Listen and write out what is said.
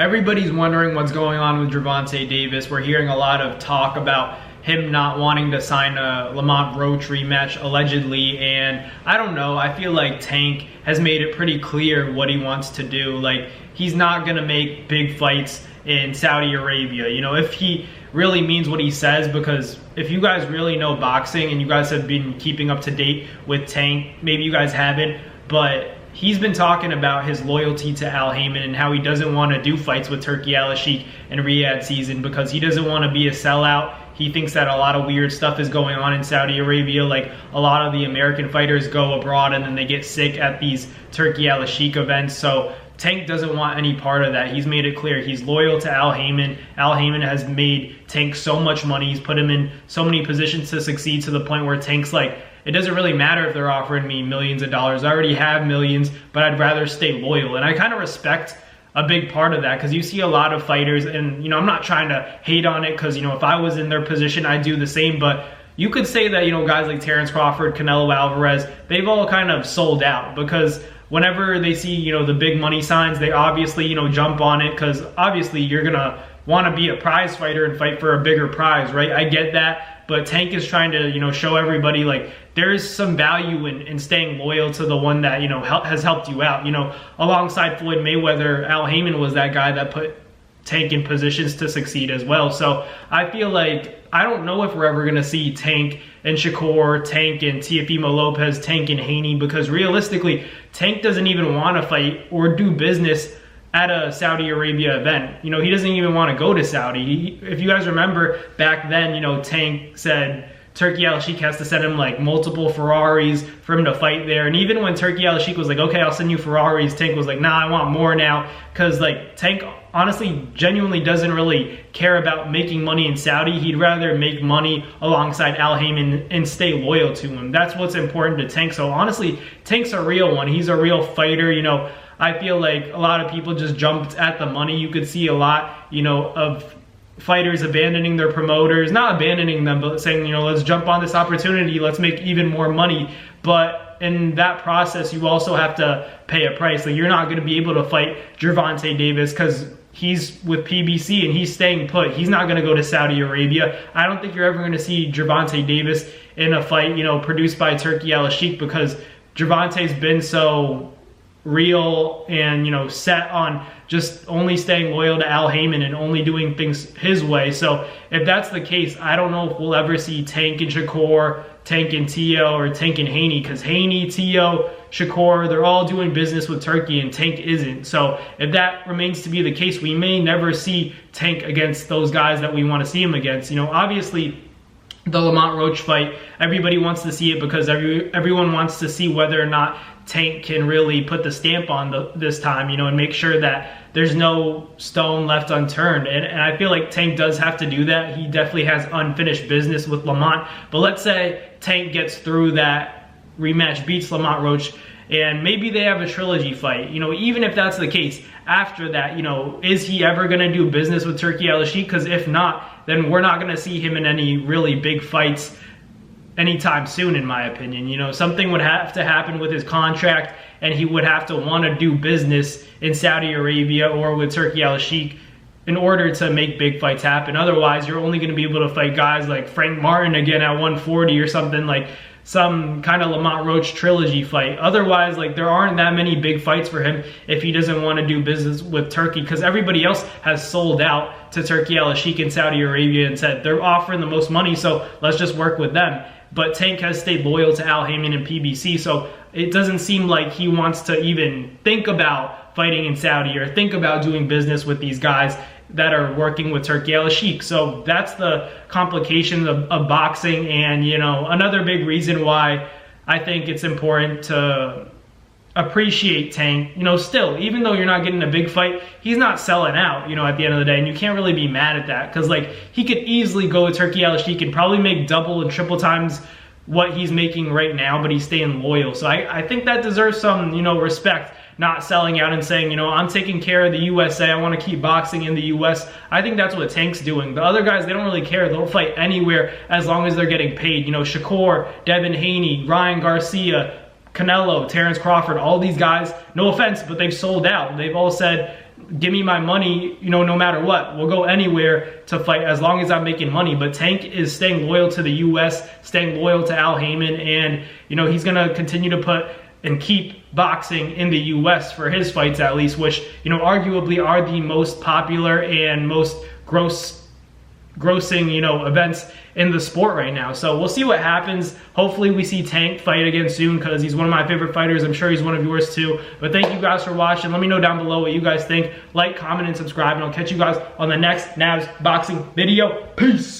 Everybody's wondering what's going on with Gervonta Davis. We're hearing a lot of talk about him not wanting to sign a Lamont Roach rematch, allegedly, and I don't know. I feel like Tank has made it pretty clear what he wants to do. Like, he's not going to make big fights in Saudi Arabia, you know, if he really means what he says, because if you guys really know boxing and you guys have been keeping up to date with Tank, maybe you guys haven't, but he's been talking about his loyalty to Al Haymon and how he doesn't want to do fights with Turki Al-Sheikh in Riyadh season because he doesn't want to be a sellout. He thinks that a lot of weird stuff is going on in Saudi Arabia. Like, a lot of the American fighters go abroad and then they get sick at these Turki Al-Sheikh events. So Tank doesn't want any part of that. He's made it clear he's loyal to Al Haymon. Al Haymon has made Tank so much money. He's put him in so many positions to succeed, to the point where Tank's like, it doesn't really matter if they're offering me millions of dollars. I already have millions, but I'd rather stay loyal. And I kind of respect a big part of that, because you see a lot of fighters, and, you know, I'm not trying to hate on it, because, you know, if I was in their position, I'd do the same. But you could say that, you know, guys like Terrence Crawford, Canelo Alvarez, they've all kind of sold out, because whenever they see, you know, the big money signs, they obviously, you know, jump on it, because obviously you're going to want to be a prize fighter and fight for a bigger prize, right? I get that. But Tank is trying to, you know, show everybody, like, there is some value in staying loyal to the one that, you know, has helped you out. You know, alongside Floyd Mayweather, Al Haymon was that guy that put Tank in positions to succeed as well. So I feel like, I don't know if we're ever going to see Tank and Shakur, Tank and Teofimo Lopez, Tank and Haney, because realistically, Tank doesn't even want to fight or do business at a Saudi Arabia event. You know, he doesn't even want to go to Saudi. If you guys remember back then, you know, Tank said Turki Al-Sheikh has to send him like multiple Ferraris for him to fight there. And even when Turki Al-Sheikh was like, okay, I'll send you Ferraris, Tank was like, nah, I want more now. Because, like, Tank honestly genuinely doesn't really care about making money in Saudi. He'd rather make money alongside Al Haymon and stay loyal to him. That's what's important to Tank. So honestly, Tank's a real one. He's a real fighter. You know, I feel like a lot of people just jumped at the money. You could see a lot, you know, of fighters abandoning their promoters, not abandoning them, but saying, you know, let's jump on this opportunity, let's make even more money. But in that process, you also have to pay a price. Like, you're not going to be able to fight Gervonta Davis because he's with PBC and he's staying put. He's not going to go to Saudi Arabia. I don't think you're ever going to see Gervonta Davis in a fight, you know, produced by Turki Al-Sheikh, because Gervonta's been so real and, you know, set on just only staying loyal to Al Haymon and only doing things his way. So if that's the case, I don't know if we'll ever see Tank and Shakur, Tank and Tio, or Tank and Haney, because Haney, Tio, Shakur, they're all doing business with Turkey and Tank isn't. So if that remains to be the case, we may never see Tank against those guys that we want to see him against. You know, obviously the Lamont Roach fight, everybody wants to see it because everyone wants to see whether or not Tank can really put the stamp on this time, you know, and make sure that there's no stone left unturned. And I feel like Tank does have to do that. He definitely has unfinished business with Lamont. But let's say Tank gets through that rematch, beats Lamont Roach, and maybe they have a trilogy fight. You know, even if that's the case, after that, you know, is he ever going to do business with Turki Al-Sheikh? Because if not, then we're not going to see him in any really big fights anytime soon, in my opinion. You know, something would have to happen with his contract, and he would have to want to do business in Saudi Arabia or with Turki Al-Sheikh in order to make big fights happen. Otherwise, you're only going to be able to fight guys like Frank Martin again at 140 or something, like some kind of Lamont Roach trilogy fight. Otherwise, like, there aren't that many big fights for him if he doesn't want to do business with Turkey, because everybody else has sold out to Turki Al-Sheikh in Saudi Arabia and said they're offering the most money, so let's just work with them. But Tank has stayed loyal to Al Haymon and PBC, so it doesn't seem like he wants to even think about fighting in Saudi or think about doing business with these guys that are working with Turki Al-Sheikh. So that's the complications of boxing. And, you know, another big reason why I think it's important to appreciate Tank, you know, still, even though you're not getting a big fight, he's not selling out, you know, at the end of the day, and you can't really be mad at that, because, like, he could easily go with Turki Al-Sheikh and probably make double and triple times what he's making right now, but he's staying loyal. So I think that deserves some, you know, respect, not selling out and saying, you know, I'm taking care of the USA, I want to keep boxing in the US. I think that's what Tank's doing. The other guys, they don't really care. They'll fight anywhere as long as they're getting paid. You know, Shakur, Devin Haney, Ryan Garcia, Canelo, Terrence Crawford, all these guys, no offense, but they've sold out. They've all said give me my money, you know, no matter what. We'll go anywhere to fight as long as I'm making money. But Tank is staying loyal to the US, staying loyal to Al Heyman, and, you know, he's gonna continue to put and keep boxing in the US for his fights at least, which, you know, arguably are the most popular and most grossing, you know, events in the sport right now. So we'll see what happens. Hopefully we see Tank fight again soon, because he's one of my favorite fighters. I'm sure he's one of yours too. But thank you guys for watching. Let me know down below what you guys think. Like, comment, and subscribe, and I'll catch you guys on the next Navs boxing video. Peace.